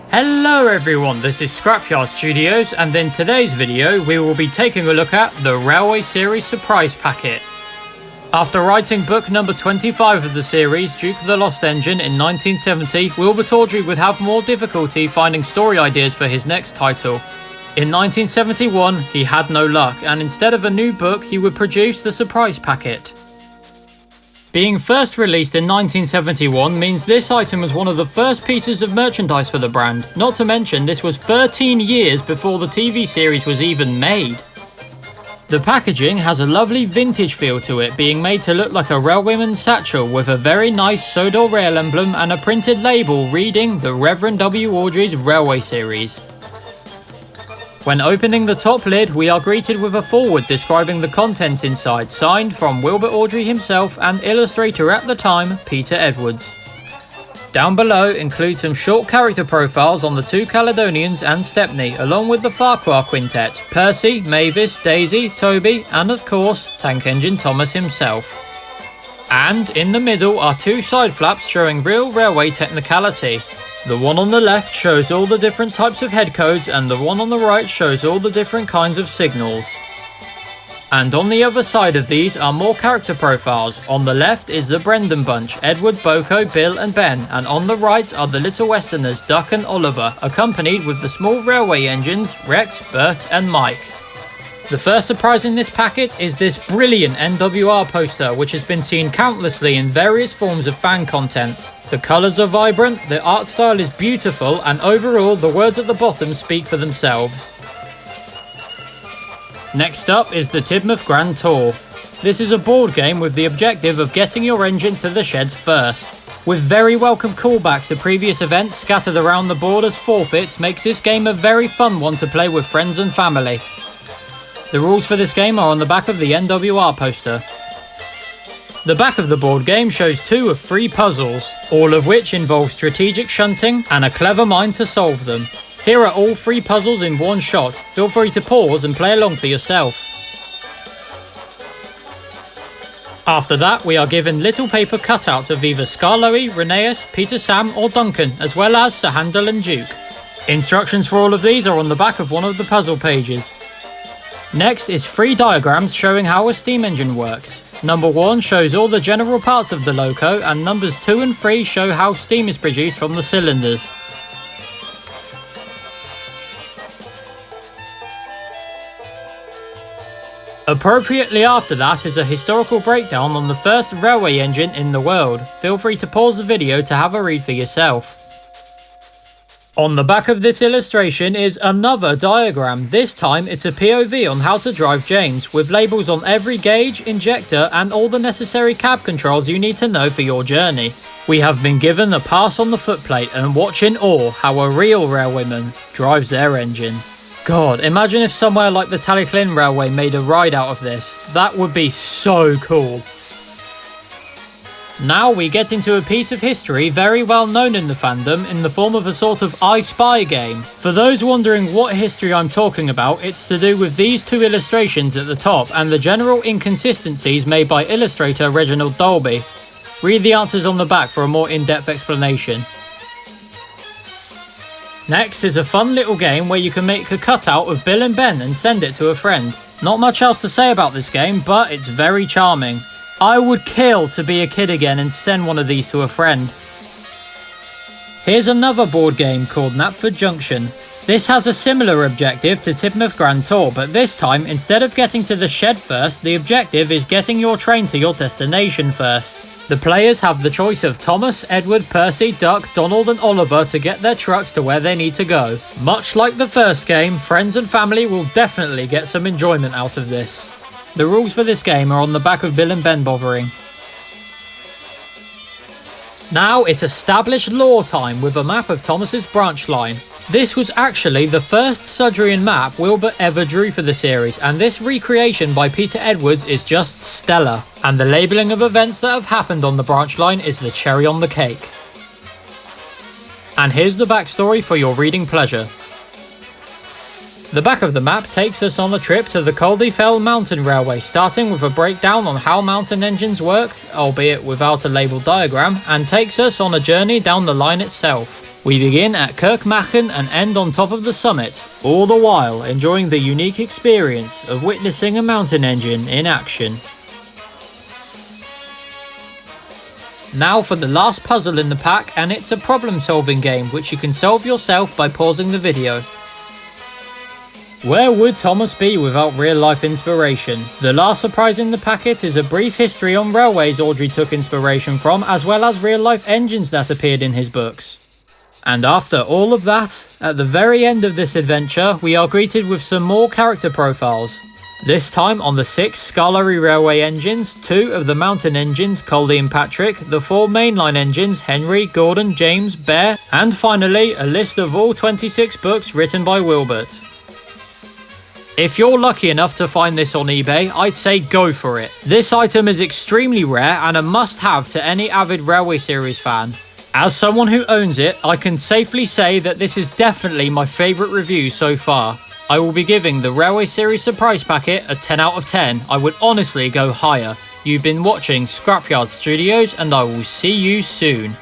Hello everyone, this is Scrapyard Studios, and in today's video we will be taking a look at the Railway Series Surprise Packet. After writing book number 25 of the series, Duke of the Lost Engine, in 1970, Wilbur Tawdry would have more difficulty finding story ideas for his next title. In 1971, he had no luck, and instead of a new book, he would produce the Surprise Packet. Being first released in 1971 means this item was one of the first pieces of merchandise for the brand, not to mention this was 13 years before the TV series was even made. The packaging has a lovely vintage feel to it, being made to look like a railwayman's satchel with a very nice Sodor Rail emblem and a printed label reading the Reverend W. Awdry's Railway Series. When opening the top lid, we are greeted with a foreword describing the contents inside, signed from Wilbur Awdry himself and illustrator at the time, Peter Edwards. Down below include some short character profiles on the two Caledonians and Stepney, along with the Farquhar Quintet, Percy, Mavis, Daisy, Toby, and of course, Tank Engine Thomas himself. And in the middle are two side flaps showing real railway technicality. The one on the left shows all the different types of head codes, and the one on the right shows all the different kinds of signals. And on the other side of these are more character profiles. On the left is the Brendan Bunch, Edward, Boko, Bill and Ben, and on the right are the Little Westerners, Duck and Oliver, accompanied with the small railway engines, Rex, Bert and Mike. The first surprise in this packet is this brilliant NWR poster, which has been seen countlessly in various forms of fan content. The colours are vibrant, the art style is beautiful, and overall the words at the bottom speak for themselves. Next up is the Tidmouth Grand Tour. This is a board game with the objective of getting your engine to the sheds first. With very welcome callbacks to previous events scattered around the board as forfeits, makes this game a very fun one to play with friends and family. The rules for this game are on the back of the NWR poster. The back of the board game shows 2 of 3 puzzles, all of which involve strategic shunting and a clever mind to solve them. Here are all 3 puzzles in one shot. Feel free to pause and play along for yourself. After that, we are given little paper cutouts of either Skarloey, Rheneas, Peter Sam or Duncan, as well as Sir Handel and Duke. Instructions for all of these are on the back of one of the puzzle pages. Next is 3 diagrams showing how a steam engine works. Number 1 shows all the general parts of the loco, and numbers 2 and 3 show how steam is produced from the cylinders. Appropriately after that is a historical breakdown on the first railway engine in the world. Feel free to pause the video to have a read for yourself. On the back of this illustration is another diagram. This time it's a POV on how to drive James, with labels on every gauge, injector and all the necessary cab controls you need to know for your journey. We have been given a pass on the footplate and watch in awe how a real railwayman drives their engine. God, imagine if somewhere like the Talyllyn Railway made a ride out of this. That would be so cool. Now we get into a piece of history very well known in the fandom in the form of a sort of I Spy game. For those wondering what history I'm talking about, it's to do with these 2 illustrations at the top and the general inconsistencies made by illustrator Reginald Dalby. Read the answers on the back for a more in-depth explanation. Next is a fun little game where you can make a cutout of Bill and Ben and send it to a friend. Not much else to say about this game, but it's very charming. I would kill to be a kid again and send one of these to a friend. Here's another board game called Knapford Junction. This has a similar objective to Tidmouth Grand Tour, but this time, instead of getting to the shed first, the objective is getting your train to your destination first. The players have the choice of Thomas, Edward, Percy, Duck, Donald and Oliver to get their trucks to where they need to go. Much like the first game, friends and family will definitely get some enjoyment out of this. The rules for this game are on the back of Bill and Ben Bothering. Now it's established lore time with a map of Thomas's branch line. This was actually the first Sudrian map Wilbur ever drew for the series, and this recreation by Peter Edwards is just stellar. And the labelling of events that have happened on the branch line is the cherry on the cake. And here's the backstory for your reading pleasure. The back of the map takes us on a trip to the Caldyfell Mountain Railway, starting with a breakdown on how mountain engines work, albeit without a labelled diagram, and takes us on a journey down the line itself. We begin at Kirkmachen and end on top of the summit, all the while enjoying the unique experience of witnessing a mountain engine in action. Now for the last puzzle in the pack, and it's a problem-solving game which you can solve yourself by pausing the video. Where would Thomas be without real-life inspiration? The last surprise in the packet is a brief history on railways Awdry took inspiration from, as well as real-life engines that appeared in his books. And after all of that, at the very end of this adventure, we are greeted with some more character profiles. This time on the 6 Scarlari Railway engines, 2 of the mountain engines, Coldy and Patrick, the 4 mainline engines, Henry, Gordon, James, Bear, and finally, a list of all 26 books written by Wilbert. If you're lucky enough to find this on eBay, I'd say go for it. This item is extremely rare and a must-have to any avid Railway Series fan. As someone who owns it, I can safely say that this is definitely my favourite review so far. I will be giving the Railway Series Surprise Packet a 10 out of 10. I would honestly go higher. You've been watching Scrapyard Studios and I will see you soon.